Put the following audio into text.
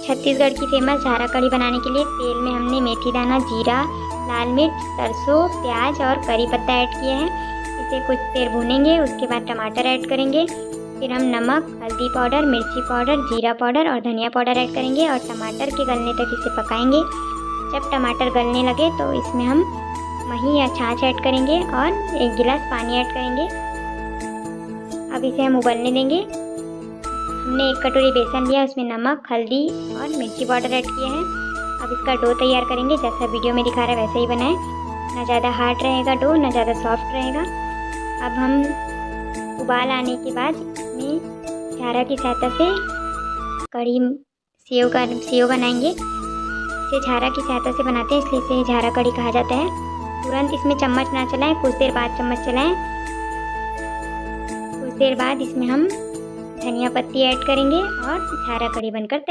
छत्तीसगढ़ की फेमस झारा कढ़ी बनाने के लिए तेल में हमने मेथी दाना, जीरा, लाल मिर्च, सरसों, प्याज और करी पत्ता ऐड किए हैं। इसे कुछ देर भूनेंगे। उसके बाद टमाटर ऐड करेंगे। फिर हम नमक, हल्दी पाउडर, मिर्ची पाउडर, जीरा पाउडर और धनिया पाउडर ऐड करेंगे और टमाटर के गलने तक इसे पकाएंगे। जब टमाटर गलने लगे तो इसमें हम मही या छाछ ऐड करेंगे और 1 गिलास पानी ऐड करेंगे। अब इसे हम उबलने देंगे। हमने 1 कटोरी बेसन लिया, उसमें नमक, हल्दी और मिर्ची पाउडर ऐड किए हैं। अब इसका डो तैयार करेंगे। जैसा वीडियो में दिखा रहा है वैसे ही बनाएं। ना ज़्यादा हार्ड रहेगा डो, ना ज़्यादा सॉफ्ट रहेगा। अब हम उबाल आने के बाद इसमें झारा की सहायता से कढ़ी सेव बनाएंगे। इसे झारा की सहायता से बनाते हैं, इसलिए इसे झारा कढ़ी कहा जाता है। तुरंत इसमें चम्मच ना चलाएं, कुछ देर बाद चम्मच चलाएं। कुछ देर बाद इसमें हम धनिया पत्ती ऐड करेंगे और झारा कढ़ी बनकर